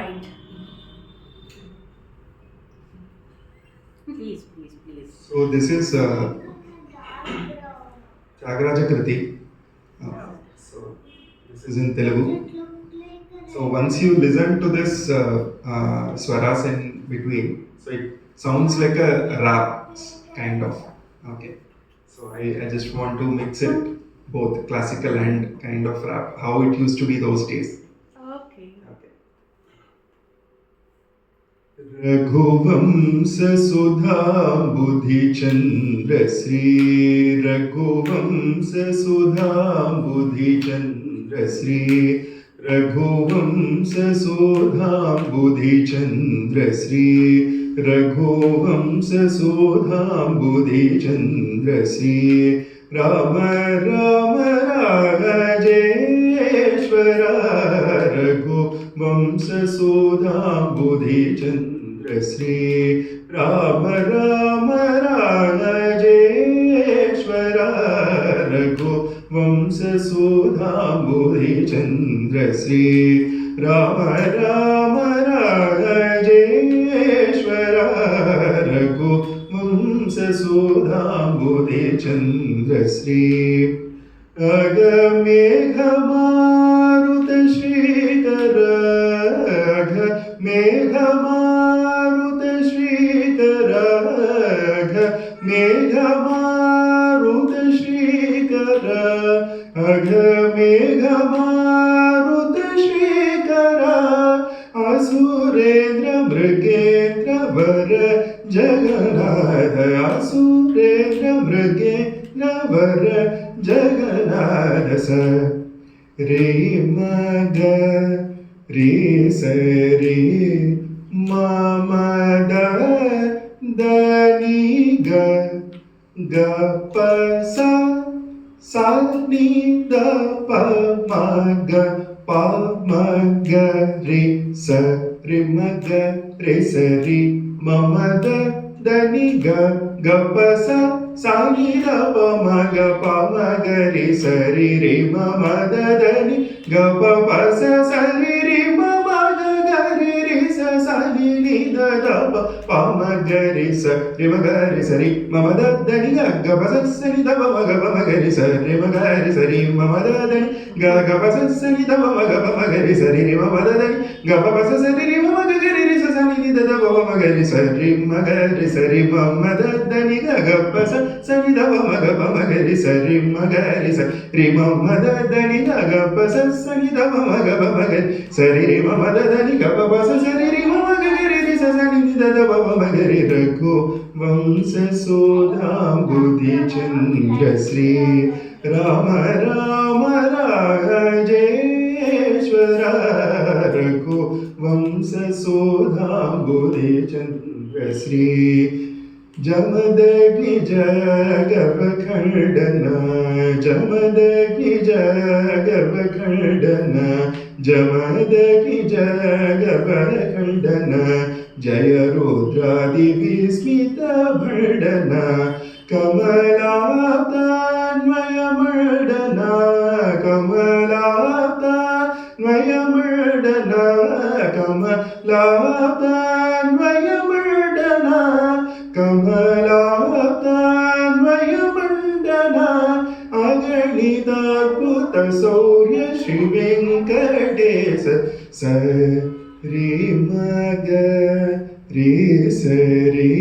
right. Please, please, please. So this is Tyagaraja Kriti. So this is in Telugu. So once you listen to this swaras in between, so it sounds like a rap kind of. Okay. So I just want to mix it both classical and kind of rap, how it used to be those days. Okay. Okay. Raghuvansh सुधा बुद्धि चंद्र श्री रघुवंश सुधा बुद्धि चंद्र श्री रघुवंश सुधा बुद्धि चंद्र श्री रघुवंश सुधा बुद्धि चंद्र श्री राम राम राजेश्वर रघुवंश सुधा बुद्धि चंद्र श्री राम राम राजेश्वर रघुवंश सुधा बुद्धि चंद्र श्री राम राम राजेश्वर रघुवंश सुधा बुद्धि चंद्र श्री मेघमारुत श्रीकर मेघमारुत श्रीकर मेघमारुत श्रीकर मेघमारुत श्रीकर असुरेन्द्र मृगेन्द्र वर जगन्नाथ असुरेन्द्र मृगेन्द्र वर जगन्नाथ स रे मग रे स रे म द द नि ग ग प स नि द प म ग प म ग रे स रे म ग रे स रे म द द नि ग ग प स नि द प म ग प म ग रे स रे रे म द द नि ग प प स रे रे म ग ग रे रे स नि नि द द प प म ग रे स रे म ग रे स रे म द द नि ग ग प स नि द प म ग प म ग रे स रे म ग रे स रे म द द नि ग ग प स नि द प म ग प म ग रे स रे रे म द द नि ग प प स रे रे म ग ग रे रे स नि नि द द प म ग रे स रे म ग रे स रे म द द नि ग ग प स नि द प म ग प म ग रे स रे म ग रे स रे म द द नि ग ग प स नि द प म ग प म ग स रे रे म द द नि ग प प स रे रे म ग ग रे रे स नि नि द द प म ग रे रघुवंश सुधा बुद्धि चंद्र श्री राम राम राजेश्वर रघुवंश सुधा बुद्धि चंद्र श्री जमदग्नि जगव खंडना जमदग्नि जगव खंडना जमदग्नि जगव खंडना जय रुद्रादि विस्मित भंडना कमलातान्वय मर्दना कमलातान्वय मर्दना कमलातान्वय मर्दना कमलातान्वय मर्दना अगणिताद्भुत शौर्य श्री वेंकटेश स रे म ग रे स रे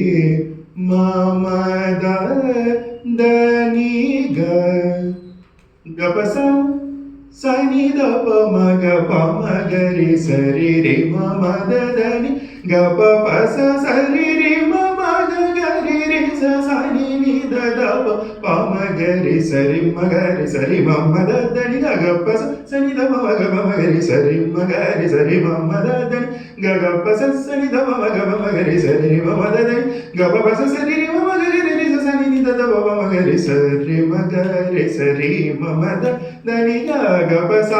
म द द नि ग ग प स नि द प म ग प म ग रे स रे रे म द द नि ग प प स रे रे म ग ग रे रे स नि नि द द प प म ग रे स रे म ग रे स रे म द द नि ग ग प स नि द प म ग प म ग रे स रे म ग रे स रे म द द नि ग ग प स नि द प म ग प म ग रे स रे रे म द द नि ग प प स रे रे म ग ग रे रे स नि नि द द प म ग रे स रे म ग रे स रे म द द नि ग ग प स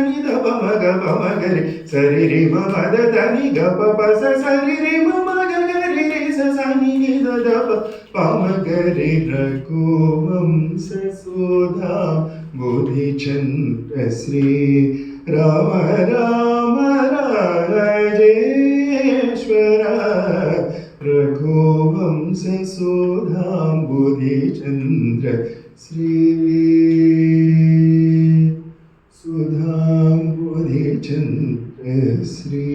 नि द प म ग प म ग रे स रे रे म द द नि ग प प स रे रे म ग ग रे रे स नि नि द द प म ग रे रघुवंश सुधा बुद्धि चंद्र श्री राम राम राजे रघुवंश सुधाम्बुधिचन्द्र श्री सुधाम्बुधिचन्द्र श्री